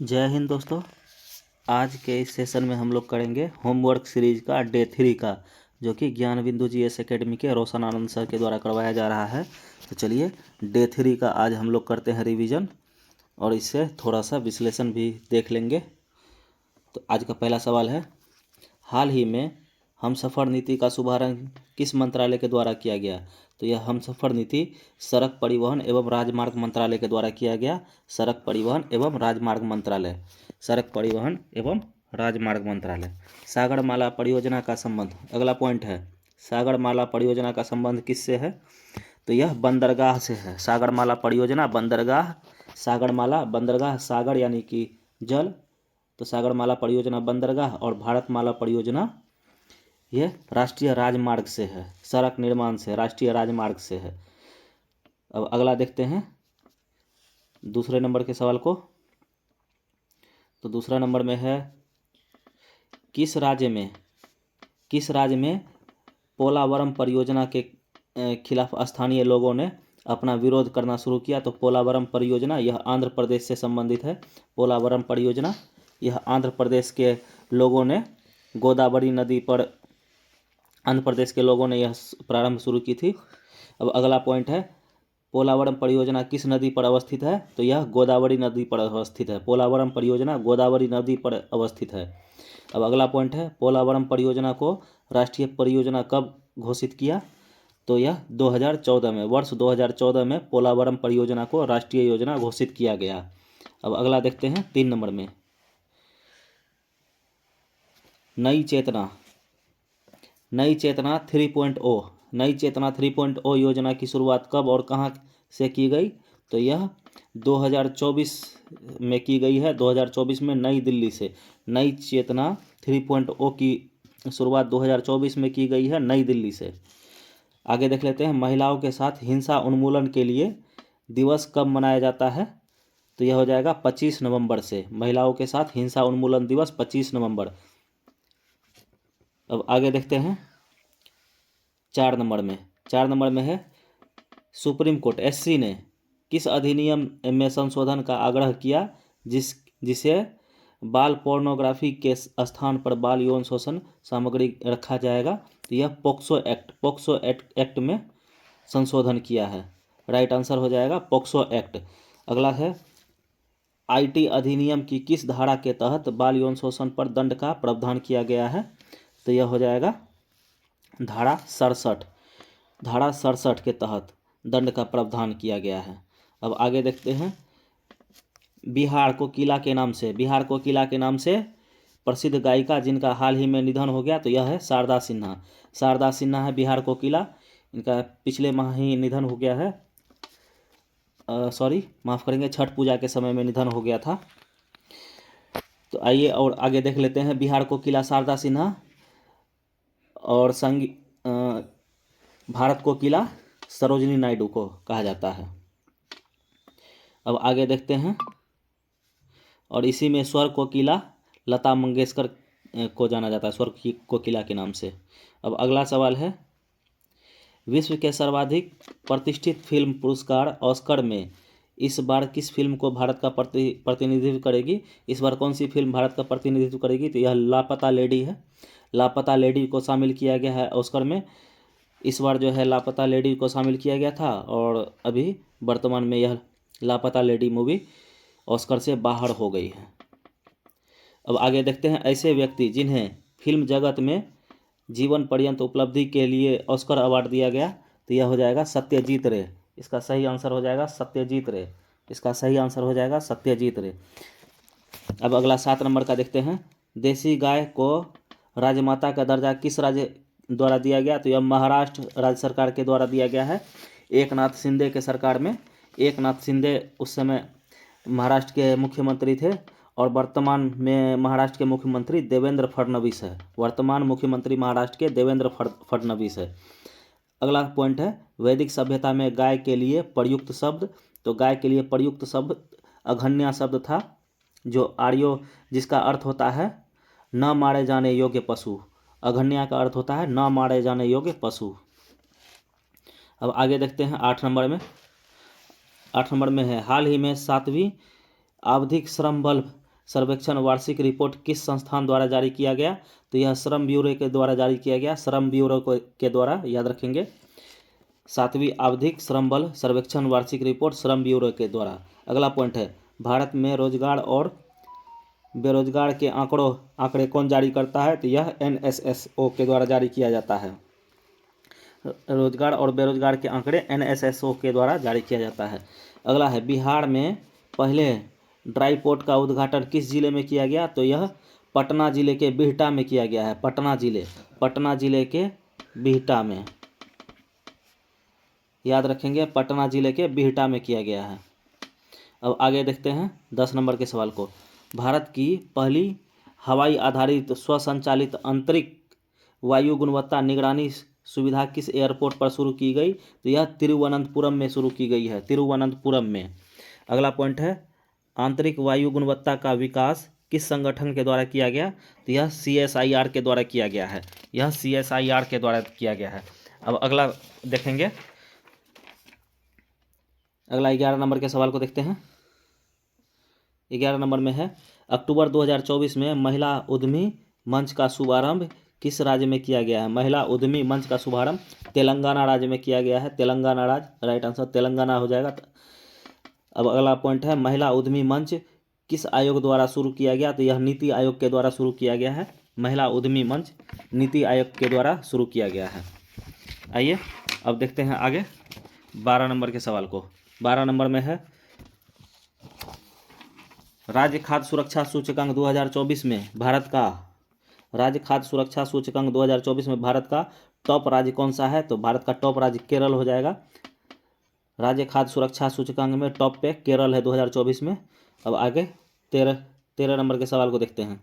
जय हिंद दोस्तों। आज के इस सेशन में हम लोग करेंगे होमवर्क सीरीज का डे 3 का, जो कि ज्ञान बिंदु जीएस एकेडमी के रोशन आनंद सर के द्वारा करवाया जा रहा है। तो चलिए डे 3 का आज हम लोग करते हैं रिवीजन और इससे थोड़ा सा विश्लेषण भी देख लेंगे। तो आज का पहला सवाल है, हाल ही में हमसफ़र नीति का शुभारंभ किस मंत्रालय के द्वारा किया गया? तो यह हमसफ़र नीति सड़क परिवहन एवं राजमार्ग मंत्रालय के द्वारा किया गया। सड़क परिवहन एवं राजमार्ग मंत्रालय, सड़क परिवहन एवं राजमार्ग मंत्रालय। सागरमाला परियोजना का संबंध, अगला पॉइंट है, सागरमाला परियोजना का संबंध किससे है? तो यह बंदरगाह से है। सागरमाला परियोजना बंदरगाह, सागरमाला बंदरगाह, सागर यानी कि जल, तो सागरमाला परियोजना बंदरगाह, और भारतमाला परियोजना यह राष्ट्रीय राजमार्ग से है, सड़क निर्माण से, राष्ट्रीय राजमार्ग से है। अब अगला देखते हैं दूसरे नंबर के सवाल को। तो दूसरा नंबर में है, किस राज्य में पोलावरम परियोजना के खिलाफ स्थानीय लोगों ने अपना विरोध करना शुरू किया? तो पोलावरम परियोजना यह आंध्र प्रदेश से संबंधित है। पोलावरम परियोजना यह आंध्र प्रदेश के लोगों ने गोदावरी नदी पर, आंध्र प्रदेश के लोगों ने यह प्रारंभ शुरू की थी। अब अगला पॉइंट है, पोलावरम परियोजना किस नदी पर अवस्थित है? तो यह गोदावरी नदी पर अवस्थित है। पोलावरम परियोजना गोदावरी नदी पर अवस्थित है। अब अगला पॉइंट है, पोलावरम परियोजना को राष्ट्रीय परियोजना कब घोषित किया? तो यह 2014 में, वर्ष 2014 में पोलावरम परियोजना को राष्ट्रीय योजना घोषित किया गया। अब अगला देखते हैं 3 नंबर में, नई चेतना 3.0, नई चेतना 3.0 योजना की शुरुआत कब और कहां से की गई? तो यह 2024 में की गई है। 2024 में नई दिल्ली से नई चेतना 3.0 की शुरुआत 2024 में की गई है, नई दिल्ली से। आगे देख लेते हैं, महिलाओं के साथ हिंसा उन्मूलन के लिए दिवस कब मनाया जाता है? तो यह हो जाएगा 25 नवंबर से। महिलाओं के साथ हिंसा उन्मूलन दिवस 25 नवंबर। अब आगे देखते हैं 4 नंबर में है, सुप्रीम कोर्ट एससी ने किस अधिनियम में संशोधन का आग्रह किया जिसे बाल पोर्नोग्राफी के स्थान पर बाल यौन शोषण सामग्री रखा जाएगा? तो यह पोक्सो एक्ट में संशोधन किया है। राइट आंसर हो जाएगा पोक्सो एक्ट। अगला है, आईटी अधिनियम की किस धारा के तहत बाल यौन शोषण पर दंड का प्रावधान किया गया है? तो यह हो जाएगा धारा 67 के तहत दंड का प्रावधान किया गया है। अब आगे देखते हैं, बिहार को किला के नाम से प्रसिद्ध गायिका जिनका हाल ही में निधन हो गया, तो यह है शारदा सिन्हा है बिहार को किला। इनका पिछले माह ही निधन हो गया है, माफ़ करेंगे, छठ पूजा के समय में निधन हो गया था। तो आइए और आगे देख लेते हैं, बिहार को किला शारदा सिन्हा और भारत को किला सरोजिनी नायडू को कहा जाता है। अब आगे देखते हैं, और इसी में स्वर कोकिला लता मंगेशकर को जाना जाता है, स्वर कोकिला के नाम से। अब अगला सवाल है, विश्व के सर्वाधिक प्रतिष्ठित फिल्म पुरस्कार ऑस्कर में इस बार किस फिल्म को भारत का प्रतिनिधित्व करेगी? इस बार कौन सी फिल्म भारत का प्रतिनिधित्व करेगी? तो यह लापता लेडी है। लापता लेडी को शामिल किया गया है ऑस्कर में। इस बार जो है लापता लेडी को शामिल किया गया था, और अभी वर्तमान में यह लापता लेडी मूवी ऑस्कर से बाहर हो गई है। अब आगे देखते हैं, ऐसे व्यक्ति जिन्हें फिल्म जगत में जीवन पर्यंत उपलब्धि के लिए ऑस्कर अवार्ड दिया गया, तो यह हो जाएगा सत्यजीत रे। इसका सही आंसर हो जाएगा सत्यजीत रे। अब अगला 7 नंबर का देखते हैं, देसी गाय को राजमाता का दर्जा किस राज्य द्वारा दिया गया? तो यह महाराष्ट्र राज्य सरकार के द्वारा दिया गया है, एकनाथ शिंदे के सरकार में। एकनाथ शिंदे उस समय महाराष्ट्र के मुख्यमंत्री थे, और वर्तमान में महाराष्ट्र के मुख्यमंत्री देवेंद्र फडणवीस है। वर्तमान मुख्यमंत्री महाराष्ट्र के देवेंद्र फडणवीस है। अगला पॉइंट है, वैदिक सभ्यता में गाय के लिए प्रयुक्त शब्द। तो गाय के लिए प्रयुक्त शब्द अघन्या शब्द था, जिसका अर्थ होता है न मारे जाने योग्य पशु। अघन्या का अर्थ होता है न मारे जाने योग्य पशु। अब आगे देखते हैं 8 नंबर में है, हाल ही में 7वीं आवधिक श्रम बल सर्वेक्षण वार्षिक रिपोर्ट किस संस्थान द्वारा जारी किया गया? तो यह श्रम ब्यूरो के द्वारा जारी किया गया, श्रम ब्यूरो के द्वारा, याद रखेंगे। 7वीं आवधिक श्रम बल सर्वेक्षण वार्षिक रिपोर्ट श्रम ब्यूरो के द्वारा। अगला पॉइंट है, भारत में रोजगार और बेरोजगार के आंकड़े कौन जारी करता है? तो यह NSSO के द्वारा जारी किया जाता है। रोजगार और बेरोजगार के आंकड़े NSSO के द्वारा जारी किया जाता है। अगला है, बिहार में पहले ड्राई पोर्ट का उद्घाटन किस जिले में किया गया? तो यह पटना जिले के बिहटा में किया गया है। पटना जिले के बिहटा में, याद रखेंगे, पटना जिले के बिहटा में किया गया है। अब आगे देखते हैं 10 नंबर के सवाल को। भारत की पहली हवाई आधारित स्वसंचालित आंतरिक वायु गुणवत्ता निगरानी सुविधा किस एयरपोर्ट पर शुरू की गई? तो यह तिरुवनंतपुरम में शुरू की गई है, तिरुवनंतपुरम में। अगला पॉइंट है, आंतरिक वायु गुणवत्ता का विकास किस संगठन के द्वारा किया गया? तो यह CSIR के द्वारा किया गया है, यह CSIR के द्वारा किया गया है। अब अगला देखेंगे, अगला 11 नंबर के सवाल को देखते हैं। 11 नंबर में है, अक्टूबर 2024 में महिला उद्यमी मंच का शुभारंभ किस राज्य में किया गया है? महिला उद्यमी मंच का शुभारंभ तेलंगाना राज्य में किया गया है, तेलंगाना राज्य, राइट आंसर तेलंगाना हो जाएगा। अब अगला पॉइंट है, महिला उद्यमी मंच किस आयोग द्वारा शुरू किया गया? तो यह नीति आयोग के द्वारा शुरू किया गया है। महिला उद्यमी मंच नीति आयोग के द्वारा शुरू किया गया है। आइए अब देखते हैं आगे 12 नंबर के सवाल को। 12 नंबर में है, राज्य खाद्य सुरक्षा सूचकांक 2024 में भारत का, राज्य खाद्य सुरक्षा सूचकांक 2024 में भारत का टॉप राज्य कौन सा है? तो भारत का टॉप राज्य केरल हो जाएगा। राज्य खाद्य सुरक्षा सूचकांक में टॉप पे केरल है 2024 में। अब आगे 13 नंबर के सवाल को देखते हैं।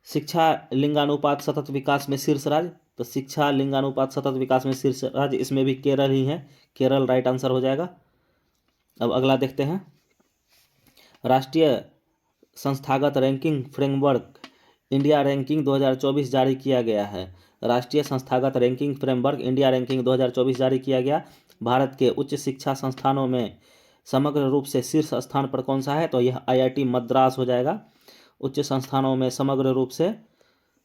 शिक्षा लिंगानुपात सतत विकास में शीर्ष राज्य? तो शिक्षा लिंगानुपात सतत विकास में शीर्ष राज्य, इसमें भी केरल ही है, केरल राइट आंसर हो जाएगा। अब अगला देखते हैं, राष्ट्रीय संस्थागत रैंकिंग फ्रेमवर्क इंडिया रैंकिंग 2024 जारी किया गया है। राष्ट्रीय संस्थागत रैंकिंग फ्रेमवर्क इंडिया रैंकिंग 2024 जारी किया गया। भारत के उच्च शिक्षा संस्थानों में समग्र रूप से शीर्ष स्थान पर कौन सा है? तो यह IIT मद्रास हो जाएगा। उच्च संस्थानों में समग्र रूप से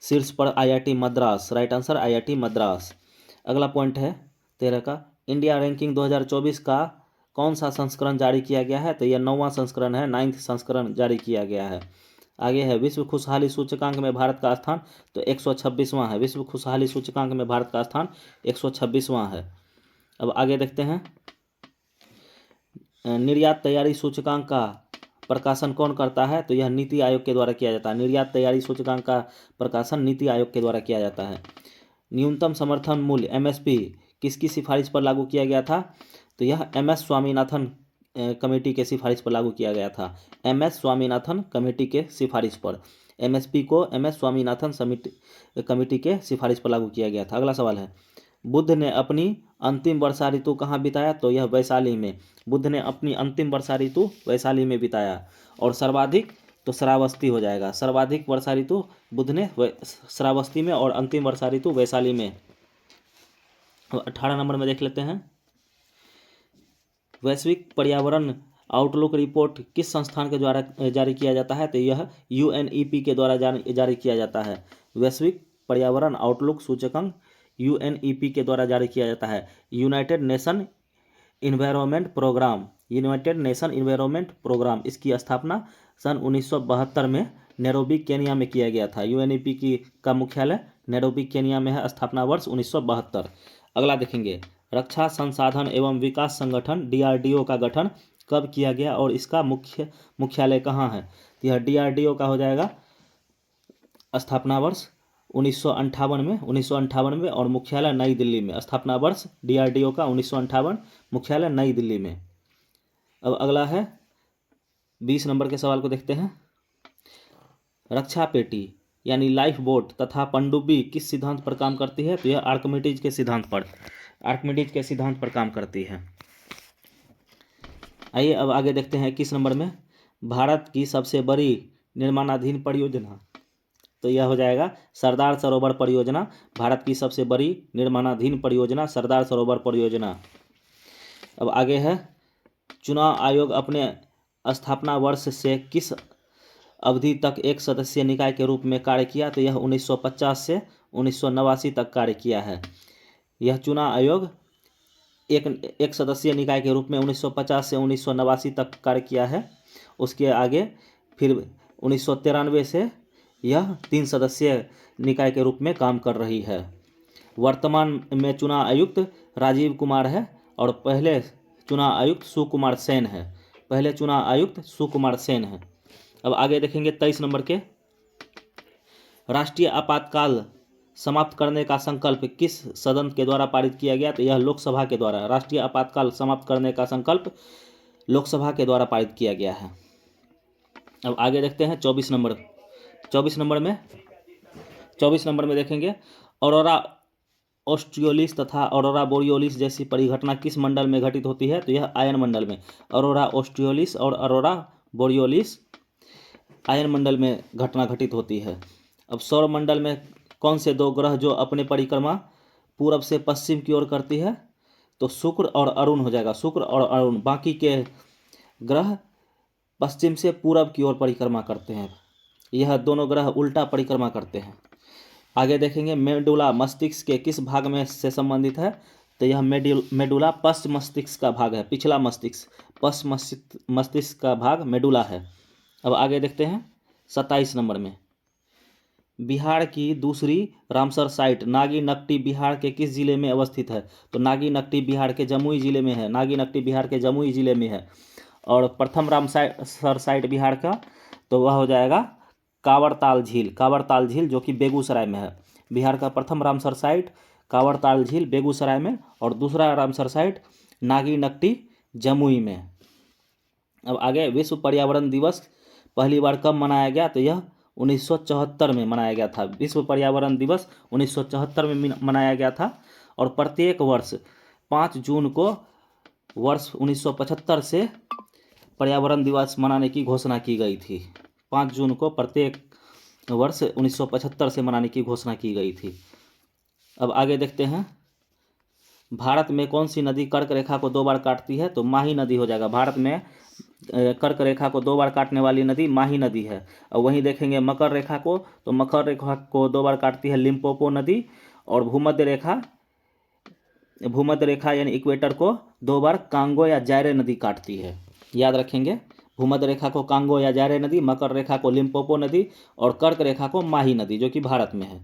शीर्ष पर IIT Madras, right answer IIT Madras. अगला पॉइंट है 13 का, इंडिया रैंकिंग 2024 का कौन सा संस्करण जारी किया गया है? तो यह 9वां संस्करण है, 9th संस्करण जारी किया गया है। आगे है, विश्व खुशहाली सूचकांक में भारत का स्थान? तो 126वां है, विश्व खुशहाली सूचकांक में भारत का स्थान 126वां है। अब आगे देखते हैं, निर्यात तैयारी सूचकांक का प्रकाशन कौन करता है? तो यह नीति आयोग के द्वारा किया जाता है। निर्यात तैयारी सूचकांक का प्रकाशन नीति आयोग के द्वारा किया जाता है। न्यूनतम समर्थन मूल्य MSP किसकी सिफारिश पर लागू किया गया था? तो यह MS स्वामीनाथन कमेटी के सिफारिश पर लागू किया गया था। MS स्वामीनाथन कमेटी के सिफारिश पर, MSP को MS स्वामीनाथन कमेटी के सिफारिश पर लागू किया गया था। अगला सवाल है, बुद्ध ने अपनी अंतिम वर्षा ऋतु कहाँ बिताया? तो यह वैशाली में, बुद्ध ने अपनी अंतिम वर्षा ऋतु वैशाली में बिताया। और सर्वाधिक तो श्रावस्ती हो जाएगा, सर्वाधिक वर्षा ऋतु बुद्ध ने श्रावस्ती में और अंतिम वर्षा ऋतु वैशाली में। 18 नंबर में देख लेते हैं, वैश्विक पर्यावरण आउटलुक रिपोर्ट किस संस्थान के द्वारा जारी किया जाता है? तो यह UNEP के द्वारा जारी किया जाता है। वैश्विक पर्यावरण आउटलुक सूचकांक UNEP के द्वारा जारी किया जाता है। United Nation environment programme, United Nation environment programme, इसकी स्थापना सन 1972 में नैरोबी केनिया में किया गया था। UNEP का मुख्यालय नैरोबी केनिया में है, स्थापना वर्ष 1972। अगला देखेंगे, रक्षा संसाधन एवं विकास संगठन DRDO का गठन कब किया गया और इसका मुख्यालय कहाँ है? यह DRDO का हो जाएगा स्थापना वर्ष 1958 में और मुख्यालय नई दिल्ली में। स्थापना वर्ष DRDO का 1958, मुख्यालय नई दिल्ली में। अब अगला है 20 नंबर के सवाल को देखते हैं, रक्षा पेटी यानी लाइफ बोट तथा पनडुब्बी किस सिद्धांत पर काम करती है? तो यह आर्किमिडीज के सिद्धांत पर काम करती है। आइए अब आगे देखते हैं 21 नंबर में, भारत की सबसे बड़ी निर्माणाधीन परियोजना? तो यह हो जाएगा सरदार सरोवर परियोजना। भारत की सबसे बड़ी निर्माणाधीन परियोजना सरदार सरोवर परियोजना। अब आगे है, चुनाव आयोग अपने स्थापना वर्ष से किस अवधि तक एक सदस्यीय निकाय के रूप में कार्य किया? तो यह 1950 से 1989 तक कार्य किया है। यह चुनाव आयोग एक सदस्यीय निकाय के रूप में 1950 से 1989 तक कार्य किया है। उसके आगे फिर 1993 से यह 3 सदस्यीय निकाय के रूप में काम कर रही है। वर्तमान में चुनाव आयुक्त राजीव कुमार है और पहले चुनाव आयुक्त सुकुमार सेन है। पहले चुनाव आयुक्त सुकुमार सेन है। अब आगे देखेंगे 23 नंबर के, राष्ट्रीय आपातकाल समाप्त करने का संकल्प किस सदन के द्वारा पारित किया गया? तो यह लोकसभा के द्वारा। राष्ट्रीय आपातकाल समाप्त करने का संकल्प लोकसभा के द्वारा पारित किया गया है। अब आगे देखते हैं 24 नंबर। 24 नंबर में देखेंगे, ऑरोरा ऑस्ट्रियोलिस तथा ऑरोरा बोरियोलिस जैसी परिघटना किस मंडल में घटित होती है? तो यह आयन मंडल में। ऑरोरा ऑस्ट्रियोलिस और ऑरोरा बोरियोलिस आयन मंडल में घटना घटित होती है। अब सौर मंडल में कौन से 2 ग्रह जो अपने परिक्रमा पूरब से पश्चिम की ओर करती है? तो शुक्र और अरुण हो जाएगा, शुक्र और अरुण। बाकी के ग्रह पश्चिम से पूरब की ओर परिक्रमा करते हैं। यह दोनों ग्रह उल्टा परिक्रमा करते हैं। आगे देखेंगे, मेडुला मस्तिष्क के किस भाग में से संबंधित है? तो यह मेडुला पश्च मस्तिष्क का भाग है। पिछला मस्तिष्क, पश्च मस्तिष्क का भाग मेडुला है। अब आगे देखते हैं 27 नंबर में, बिहार की दूसरी रामसर साइट नागी नकटी बिहार के किस जिले में अवस्थित है? तो नागी नकटी बिहार के जमुई जिले में है। नागी नकटी बिहार के जमुई जिले में है। और प्रथम रामसर साइट बिहार का तो वह हो जाएगा कांवरताल झील। कांवरताल झील जो कि बेगूसराय में है। बिहार का प्रथम रामसर साइट कांवरताल झील बेगूसराय में, और दूसरा रामसर साइट नागी नकटी जमुई में। अब आगे, विश्व पर्यावरण दिवस पहली बार कब मनाया गया? तो यह 1974 में मनाया गया था। विश्व पर्यावरण दिवस 1974 में मनाया गया था। और प्रत्येक वर्ष 5 जून को वर्ष 1975 से पर्यावरण दिवस मनाने की घोषणा की गई थी। 5 जून को प्रत्येक वर्ष 1975 से मनाने की घोषणा की गई थी। अब आगे देखते हैं, भारत में कौन सी नदी कर्क रेखा को 2 बार काटती है? तो माही नदी हो जाएगा। भारत में कर्क रेखा को 2 बार काटने वाली नदी माही नदी है। और वहीं देखेंगे मकर रेखा को, तो मकर रेखा को 2 बार काटती है लिम्पोपो नदी। और भूमध्य रेखा यानी इक्वेटर को 2 बार कांगो या जायरे नदी काटती है। याद रखेंगे, भूमध्य रेखा को कांगो या जायरे नदी, मकर रेखा को लिम्पोपो नदी, और कर्क रेखा को माही नदी जो कि भारत में है।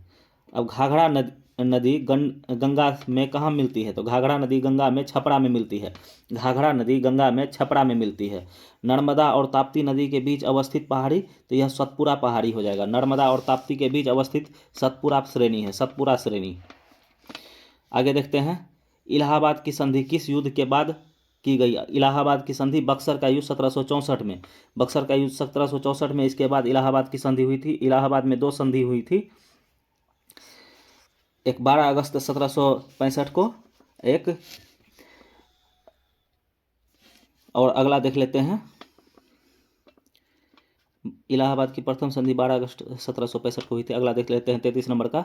अब घाघरा नदी गंगा में कहाँ मिलती है? तो घाघरा नदी गंगा में छपरा में मिलती है। घाघरा नदी गंगा में छपरा में मिलती है। नर्मदा और ताप्ती नदी के बीच अवस्थित पहाड़ी, तो यह सतपुरा पहाड़ी हो जाएगा। नर्मदा और ताप्ती के बीच अवस्थित सतपुरा श्रेणी है, सतपुरा श्रेणी। आगे देखते हैं, इलाहाबाद की संधि किस युद्ध के बाद की गई? इलाहाबाद की संधि बक्सर का युद्ध 1764 में। बक्सर का युद्ध 1764 में, इसके बाद इलाहाबाद की संधि हुई थी। इलाहाबाद में 2 संधि हुई थी, एक 12 अगस्त 1765 को, एक और अगला देख लेते हैं। इलाहाबाद की प्रथम संधि 12 अगस्त 1765 को हुई थी। अगला देख लेते हैं 33 नंबर का,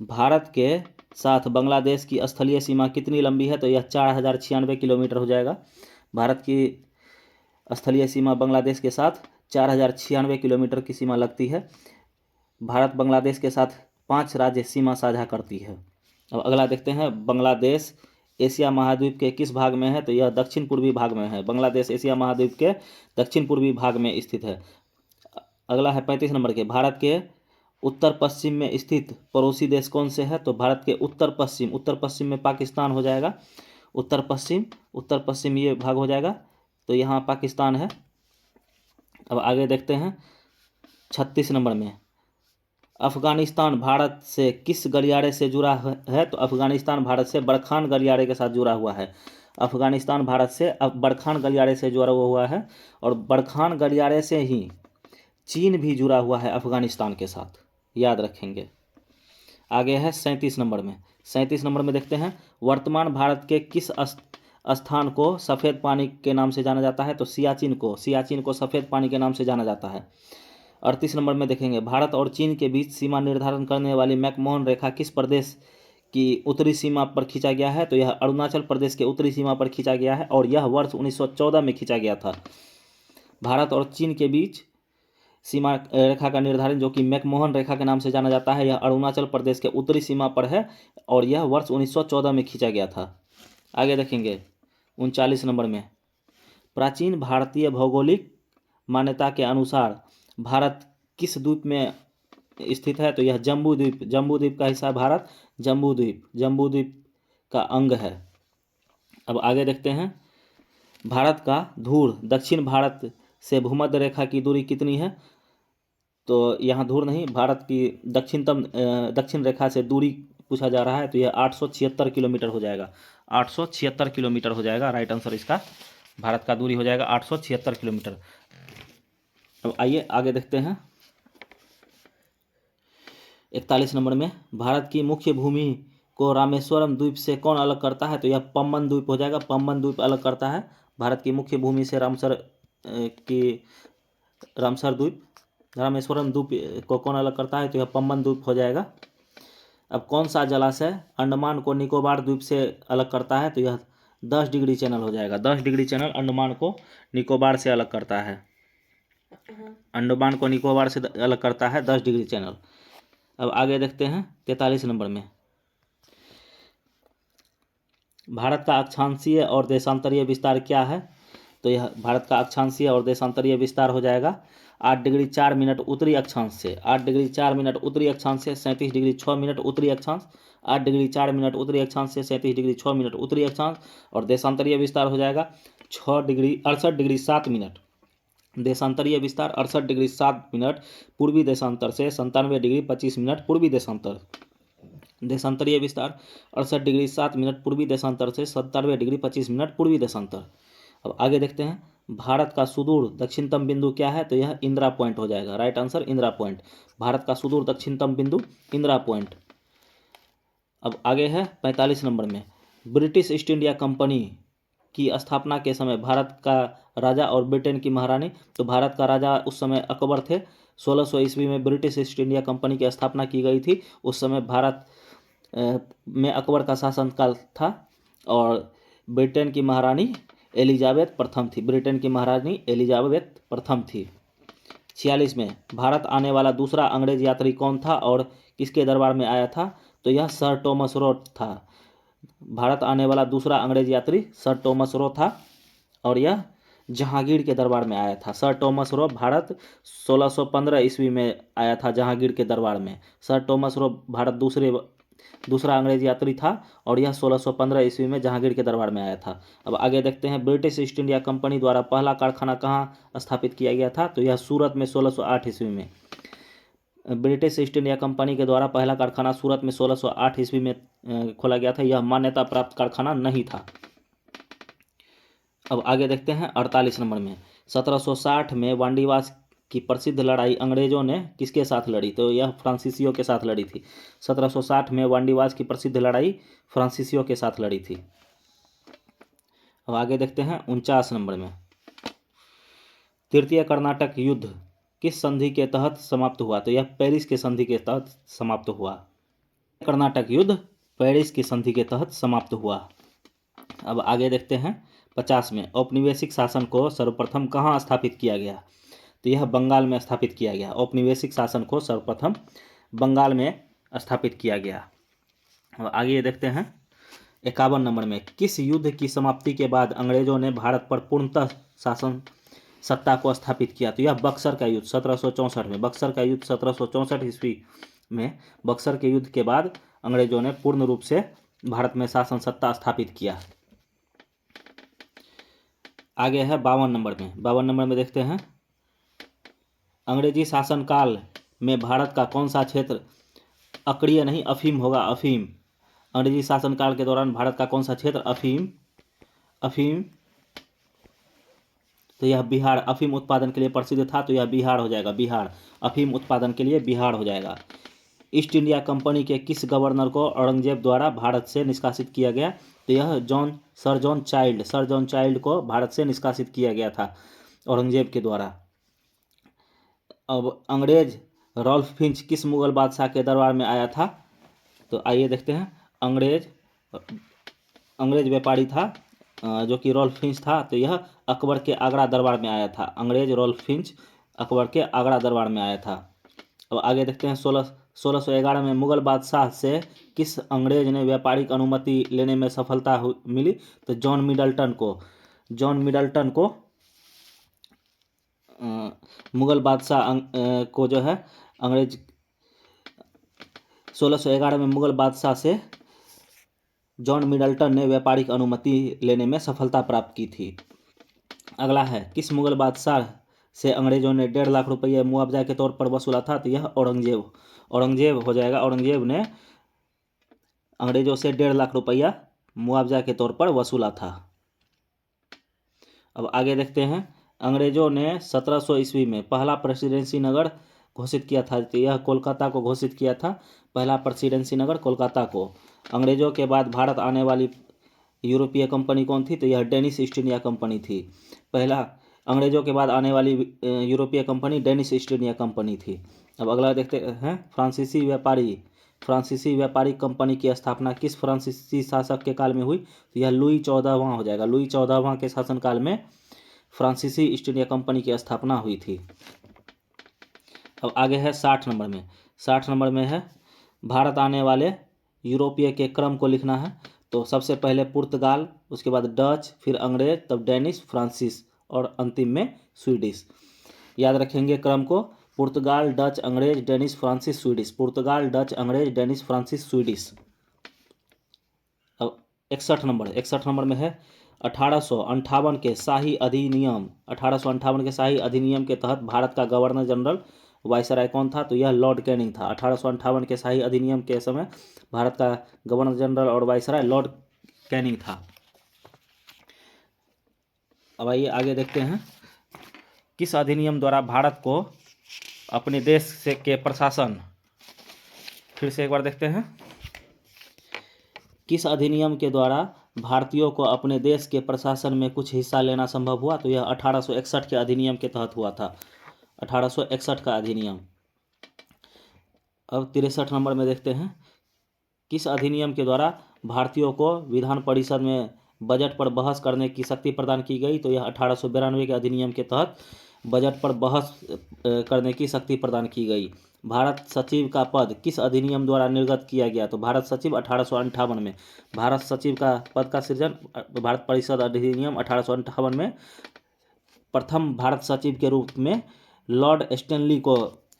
भारत के साथ बांग्लादेश की स्थलीय सीमा कितनी लंबी है? तो यह 4096 किलोमीटर हो जाएगा। भारत की स्थलीय सीमा बांग्लादेश के साथ 4096 किलोमीटर की सीमा लगती है। भारत बांग्लादेश के साथ 5 राज्य सीमा साझा करती है। अब अगला देखते हैं, बांग्लादेश एशिया महाद्वीप के किस भाग में है? तो यह दक्षिण पूर्वी भाग में है। बांग्लादेश एशिया महाद्वीप के दक्षिण पूर्वी भाग में स्थित है। अगला है 35 नंबर के, भारत के उत्तर पश्चिम में स्थित पड़ोसी देश कौन से है? तो भारत के उत्तर पश्चिम में पाकिस्तान हो जाएगा। उत्तर पश्चिम ये भाग हो जाएगा, तो यहाँ पाकिस्तान है। अब आगे देखते हैं 36 नंबर में, अफगानिस्तान भारत से किस गलियारे से जुड़ा है? तो अफगानिस्तान भारत से बरखान गलियारे के साथ जुड़ा हुआ है। अफगानिस्तान भारत से अब बरखान गलियारे से जुड़ा हुआ है। और बरखान गलियारे से ही चीन भी जुड़ा हुआ है अफगानिस्तान के साथ, याद रखेंगे। आगे है 37 नंबर में। 37 नंबर में देखते हैं, वर्तमान भारत के किस स्थान को सफ़ेद पानी के नाम से जाना जाता है? तो सियाचिन को सफ़ेद पानी के नाम से जाना जाता है। 38 नंबर में देखेंगे, भारत और चीन के बीच सीमा निर्धारण करने वाली मैकमोहन रेखा किस प्रदेश की उत्तरी सीमा पर खींचा गया है? तो यह अरुणाचल प्रदेश के उत्तरी सीमा पर खींचा गया है, और यह वर्ष 1914 में खींचा गया था। भारत और चीन के बीच सीमा रेखा का निर्धारण, जो कि मैकमोहन रेखा के नाम से जाना जाता है, यह अरुणाचल प्रदेश के उत्तरी सीमा पर है और यह वर्ष 1914 में खींचा गया था। आगे देखेंगे 39 नंबर में, प्राचीन भारतीय भौगोलिक मान्यता के अनुसार भारत किस द्वीप में स्थित है? तो यह जम्बू द्वीप, जम्बू द्वीप का हिस्सा है भारत। जम्बू द्वीप का अंग है। अब आगे देखते हैं, भारत का धूर दक्षिण भारत से भूमध्य रेखा की दूरी कितनी है? तो यहाँ धूर नहीं, भारत की दक्षिण रेखा से दूरी पूछा जा रहा है, तो यह 876 किलोमीटर हो जाएगा। 876 किलोमीटर हो जाएगा राइट आंसर इसका। भारत का दूरी हो जाएगा 876 किलोमीटर। अब आइए आगे देखते हैं 41 नंबर में, भारत की मुख्य भूमि को रामेश्वरम द्वीप से कौन अलग करता है? तो यह पम्बन द्वीप हो जाएगा। पम्बन द्वीप अलग करता है भारत की मुख्य भूमि से रामसर द्वीप, रामेश्वरम द्वीप को कौन अलग करता है? तो यह पम्बन द्वीप हो जाएगा। अब कौन सा जलाशय अंडमान को निकोबार द्वीप से अलग करता है? तो यह 10 डिग्री चैनल हो जाएगा। 10 डिग्री चैनल अंडमान को निकोबार से अलग करता है। अंडमान को निकोबार से अलग करता है 10 डिग्री चैनल। अब आगे देखते हैं 43 नंबर में, भारत का अक्षांशीय और देशांतरीय विस्तार क्या है? तो यह भारत का अक्षांशीय और देशांतरीय विस्तार हो जाएगा 8 डिग्री 4 मिनट उत्तरी अक्षांश से, 8 डिग्री 4 मिनट उत्तरी अक्षांश से 37 डिग्री 6 मिनट उत्तरी अक्षांश, 8 डिग्री 4 मिनट उत्तरी अक्षांश से 37 डिग्री 6 मिनट उत्तरी अक्षांश, और देशांतरीय विस्तार हो जाएगा 6 डिग्री 68 डिग्री 7 मिनट। देशांतरीय विस्तार 68 डिग्री 7 मिनट पूर्वी देशांतर से 97 डिग्री 25 मिनट पूर्वी देशांतर। देशांतरीय विस्तार 68 डिग्री 7 मिनट पूर्वी देशांतर से 97 डिग्री 25 मिनट पूर्वी देशांतर। अब आगे देखते हैं, भारत का सुदूर दक्षिणतम बिंदु क्या है? तो यह इंदिरा पॉइंट हो जाएगा। Right answer Indira point. Bharat का सुदूर दक्षिणतम बिंदु इंदिरा पॉइंट। अब आगे है 45 नंबर में, ब्रिटिश ईस्ट इंडिया कंपनी की स्थापना के समय भारत का राजा और ब्रिटेन की महारानी। तो भारत का राजा उस समय अकबर थे। 1600 ईस्वी में ब्रिटिश ईस्ट इंडिया कंपनी की स्थापना की गई थी। उस समय भारत में अकबर का शासनकाल था और ब्रिटेन की महारानी एलिजाबेथ प्रथम थी। ब्रिटेन की महारानी एलिजाबेथ प्रथम थी। 46 में, भारत आने वाला दूसरा अंग्रेज यात्री कौन था और किसके दरबार में आया था? तो यह सर टॉमस रो था। भारत आने वाला दूसरा अंग्रेज यात्री सर टॉमस रो था और यह जहांगीर के दरबार में आया था। सर टॉमस रो भारत 1615 ईस्वी में आया था जहांगीर के दरबार में। सर टॉमस रो भारत दूसरा अंग्रेज यात्री था और यह 1615 ईस्वी में जहांगीर के दरबार में आया था। अब आगे देखते हैं, ब्रिटिश ईस्ट इंडिया कंपनी द्वारा पहला कारखाना कहाँ स्थापित किया गया था? तो यह सूरत में 1608 ईस्वी में। ब्रिटिश ईस्ट इंडिया कंपनी के द्वारा पहला कारखाना सूरत में 1608 ईस्वी में खोला गया था। यह मान्यता प्राप्त कारखाना नहीं था। अब आगे देखते हैं 48 नंबर में, 1760 में वांडीवास की प्रसिद्ध लड़ाई अंग्रेजों ने किसके साथ लड़ी? तो यह फ्रांसीसियों के साथ लड़ी थी। 1760 में वांडीवास की प्रसिद्ध लड़ाई फ्रांसीसियों के साथ लड़ी थी। अब आगे देखते हैं 49 नंबर में, तृतीय कर्नाटक युद्ध किस संधि के तहत समाप्त हुआ? तो यह पेरिस के संधि के तहत समाप्त हुआ। कर्नाटक युद्ध पेरिस की संधि के तहत समाप्त हुआ। अब आगे देखते हैं 50 में, औपनिवेशिक शासन को सर्वप्रथम कहाँ स्थापित किया गया? तो यह बंगाल में स्थापित किया गया। औपनिवेशिक शासन को सर्वप्रथम बंगाल में स्थापित किया गया। अब आगे ये देखते हैं 51 नंबर में, किस युद्ध की समाप्ति के बाद अंग्रेजों ने भारत पर पूर्णतः शासन सत्ता को स्थापित किया? तो यह बक्सर का युद्ध 1764 में। बक्सर का युद्ध 1764 ईस्वी में, बक्सर के युद्ध के बाद अंग्रेजों ने पूर्ण रूप से भारत में शासन सत्ता स्थापित किया। आगे है 52 नंबर में। 52 नंबर में देखते हैं, अंग्रेजी शासनकाल में भारत का कौन सा क्षेत्र अक्रिय नहीं अफीम होगा? अफीम। अंग्रेजी शासनकाल के दौरान भारत का कौन सा क्षेत्र अफीम तो यह बिहार अफीम उत्पादन के लिए प्रसिद्ध था। तो यह बिहार हो जाएगा। बिहार अफीम उत्पादन के लिए बिहार हो जाएगा। ईस्ट इंडिया कंपनी के किस गवर्नर को औरंगजेब द्वारा भारत से निष्कासित किया गया? तो यह सर जॉन चाइल्ड को भारत से निष्कासित किया गया था औरंगजेब के द्वारा। अब अंग्रेज रॉल्फ फिंच किस मुगल बादशाह के दरबार में आया था? तो आइए देखते हैं, अंग्रेज व्यापारी था जो कि रॉल्फ फिंच था, तो यह अकबर के आगरा दरबार में आया था। अंग्रेज रॉल्फ फिंच अकबर के आगरा दरबार में आया था। अब आगे देखते हैं 1611 में मुगल बादशाह से किस अंग्रेज ने व्यापारिक अनुमति लेने में सफलता मिली? तो जॉन मिडल्टन को मुगल बादशाह को जो है अंग्रेज 1611 में मुगल बादशाह से जॉन मिडल्टन ने व्यापारिक अनुमति लेने में सफलता प्राप्त की थी। अगला है, किस मुगल बादशाह से अंग्रेजों ने 1.5 लाख रुपये मुआवजा के तौर पर वसूला था? तो यह औरंगजेब हो जाएगा। औरंगजेब ने अंग्रेजों से 1.5 लाख रुपया मुआवजा के तौर पर वसूला था। अब आगे देखते हैं, अंग्रेजों ने 1700 ईस्वी में पहला प्रेसिडेंसी नगर घोषित किया था। तो यह कोलकाता को घोषित किया था, पहला प्रेसिडेंसी नगर कोलकाता को। अंग्रेजों के बाद भारत आने वाली यूरोपीय कंपनी कौन थी? तो यह डेनिश ईस्ट इंडिया कंपनी थी। पहला अंग्रेजों के बाद आने वाली यूरोपीय company Danish east India company थी। अब अगला देखते हैं, फ्रांसीसी व्यापारी कंपनी की स्थापना किस फ्रांसीसी शासक के काल में हुई? तो यह लुई 14वां हो जाएगा। लुई 14वां के शासनकाल में फ्रांसीसी ईस्ट इंडिया कंपनी की स्थापना हुई थी। अब आगे है 60 नंबर में है, भारत आने वाले यूरोपीय के क्रम को लिखना है। तो सबसे पहले पुर्तगाल, उसके बाद डच, फिर अंग्रेज, तब डेनिश, फ्रांसीस और अंतिम में स्वीडिश। याद रखेंगे क्रम को, पुर्तगाल, डच, अंग्रेज, डेनिश, फ्रांसीस, स्वीडिश। पुर्तगाल, डच, अंग्रेज, डेनिश, फ्रांसीस, स्वीडिश। अब 61 नंबर में है, 1858 के शाही अधिनियम के तहत भारत का गवर्नर जनरल वायसराय कौन था? तो यह लॉर्ड कैनिंग था। 1858 के शाही अधिनियम के समय भारत का गवर्नर जनरल और वायसराय लॉर्ड कैनिंग था। अब आइए आगे देखते हैं, किस अधिनियम द्वारा भारत को अपने देश से के प्रशासन, फिर से एक बार देखते हैं, किस अधिनियम के द्वारा भारतीयों को अपने देश के प्रशासन में कुछ हिस्सा लेना संभव हुआ? तो यह 1861 के अधिनियम के तहत हुआ था, 1861 का अधिनियम। अब 63 नंबर में देखते हैं, किस अधिनियम के द्वारा भारतीयों को विधान परिषद में बजट पर बहस करने की शक्ति प्रदान की गई? तो यह 1892 के अधिनियम के तहत बजट पर बहस करने की शक्ति प्रदान की गई। भारत सचिव का पद किस अधिनियम द्वारा निर्गत किया गया? तो भारत सचिव 1858 में। भारत सचिव का पद का सृजन भारत परिषद अधिनियम 1858 में प्रथम भारत सचिव के रूप में लॉर्ड स्टैनली को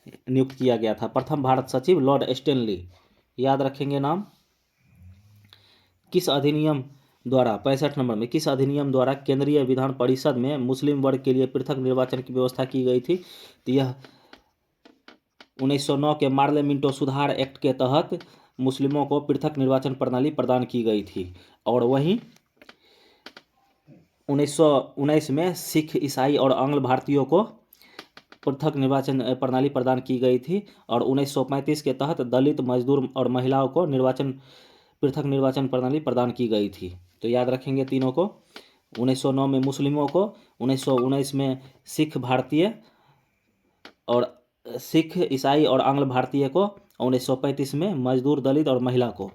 नियुक्त किया गया था। प्रथम भारत सचिव लॉर्ड स्टैनली, याद रखेंगे नाम। किस अधिनियम द्वारा 65 नंबर में, किस अधिनियम द्वारा केंद्रीय विधान परिषद में मुस्लिम वर्ग के लिए पृथक निर्वाचन की व्यवस्था की गई थी? तो यह 1909 के मार्ले मिंटो सुधार एक्ट के तहत मुस्लिमों को पृथक निर्वाचन प्रणाली प्रदान की गई थी। और वहीं 1919 में सिख, ईसाई और आंग्ल भारतीयों को पृथक निर्वाचन प्रणाली प्रदान की गई थी। और 1935 के तहत दलित, मजदूर और महिलाओं को पृथक निर्वाचन प्रणाली प्रदान की गई थी। तो याद रखेंगे तीनों को, 1909 में मुस्लिमों को, 1919 में सिख, ईसाई और आंग्ल भारतीय को, 1935 में मजदूर, दलित और महिला को।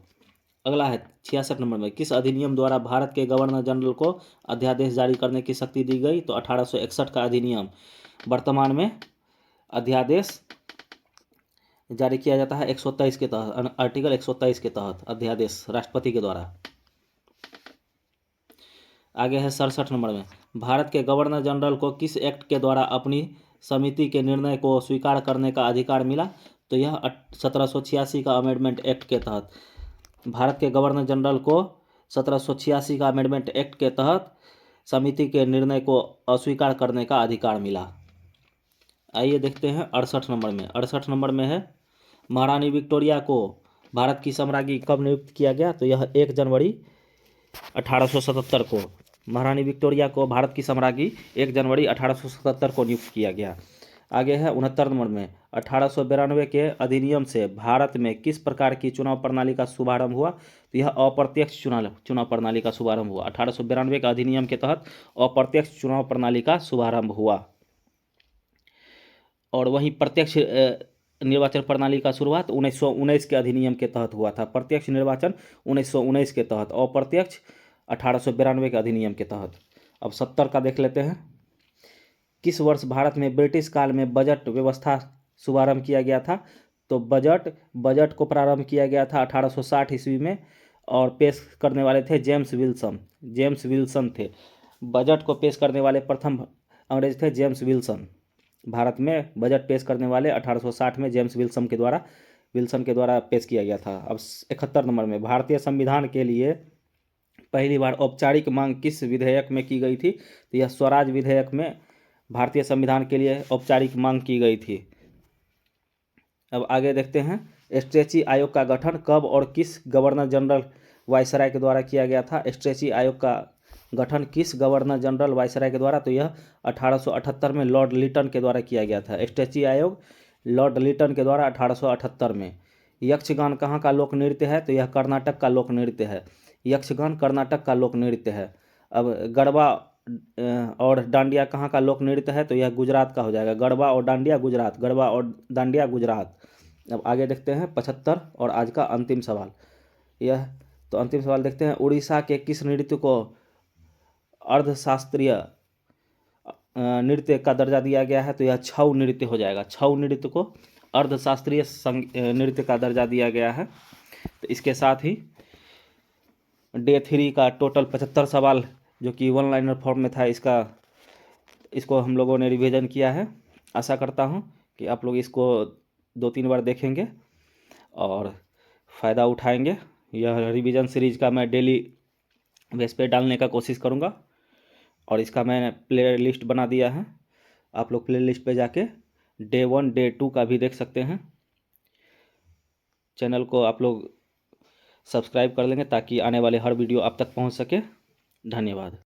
अगला है 66 नंबर में, किस अधिनियम द्वारा भारत के गवर्नर जनरल को अध्यादेश जारी करने की शक्ति दी गई? तो 1861 का अधिनियम। वर्तमान में अध्यादेश जारी किया जाता है 123 के तहत, आर्टिकल 123 के तहत अध्यादेश राष्ट्रपति के द्वारा। आगे है 67 नंबर में, भारत के गवर्नर जनरल को किस एक्ट के द्वारा अपनी समिति के निर्णय को स्वीकार करने का अधिकार मिला? तो यह 1786 का अमेंडमेंट एक्ट के तहत भारत के गवर्नर जनरल को 1786 का अमेंडमेंट एक्ट के तहत समिति के निर्णय को अस्वीकार करने का अधिकार मिला। आइए देखते हैं 68 नंबर में। 68 नंबर में है, महारानी विक्टोरिया को भारत की सम्राज्ञी कब नियुक्त किया गया? तो यह 1 जनवरी 1877 को महारानी विक्टोरिया को भारत की सम्राज्ञी 1 जनवरी 1877 को नियुक्त किया गया। आगे है 69 नंबर में, 1892 के अधिनियम से भारत में किस प्रकार की चुनाव प्रणाली का शुभारंभ हुआ? तो यह अप्रत्यक्ष चुनाव प्रणाली का शुभारंभ हुआ। 1892 का अधिनियम के तहत अप्रत्यक्ष चुनाव प्रणाली का शुभारंभ हुआ। और वहीं प्रत्यक्ष निर्वाचन प्रणाली का शुरुआत 1919 के अधिनियम के तहत हुआ था। प्रत्यक्ष निर्वाचन 1919 के तहत, अप्रत्यक्ष 1892 के अधिनियम के तहत। अब 70 का देख लेते हैं। किस वर्ष भारत में ब्रिटिश काल में बजट व्यवस्था शुभारंभ किया गया था? तो बजट को प्रारंभ किया गया था 1860 ईस्वी में, और पेश करने वाले थे जेम्स विल्सन थे। बजट को पेश करने वाले प्रथम अंग्रेज थे जेम्स विल्सन। भारत में बजट पेश करने वाले 1860 में जेम्स विल्सन के द्वारा पेश किया गया था। अब 71 नंबर में, भारतीय संविधान के लिए पहली बार औपचारिक मांग किस विधेयक में की गई थी? तो यह स्वराज विधेयक में भारतीय संविधान के लिए औपचारिक मांग की गई थी। अब आगे देखते हैं, स्ट्रेची आयोग का गठन कब और किस गवर्नर जनरल वायसराय के द्वारा किया गया था? स्ट्रेची आयोग का गठन किस गवर्नर जनरल वायसराय के द्वारा? तो यह 1878 में लॉर्ड लिटन के द्वारा किया गया था। स्ट्रेची आयोग लॉर्ड लिटन के द्वारा 1878 में। यक्षगान कहाँ का लोक नृत्य है? तो यह कर्नाटक का लोक नृत्य है। यक्षगान कर्नाटक का लोक नृत्य है। अब गरबा और डांडिया कहाँ का लोक नृत्य है? तो यह गुजरात का हो जाएगा। गरबा और डांडिया गुजरात। अब आगे देखते हैं 75 और आज का अंतिम सवाल। तो अंतिम सवाल देखते हैं, उड़ीसा के किस नृत्य को अर्धशास्त्रीय नृत्य का दर्जा दिया गया है? तो यह छऊ नृत्य हो जाएगा। छऊ नृत्य को अर्धशास्त्रीय नृत्य का दर्जा दिया गया है। तो इसके साथ ही डे 3 का टोटल 75 सवाल जो कि वन लाइनर फॉर्म में था, इसको हम लोगों ने रिवीजन किया है। आशा करता हूँ कि आप लोग इसको 2-3 बार देखेंगे और फ़ायदा उठाएंगे। यह रिवीजन सीरीज का मैं डेली बेस पे डालने का कोशिश करूँगा, और इसका मैंने प्ले लिस्ट बना दिया है। आप लोग प्ले लिस्ट पर जाके डे 1 डे 2 का भी देख सकते हैं। चैनल को आप लोग सब्सक्राइब कर लेंगे ताकि आने वाले हर वीडियो आप तक पहुंच सके। धन्यवाद।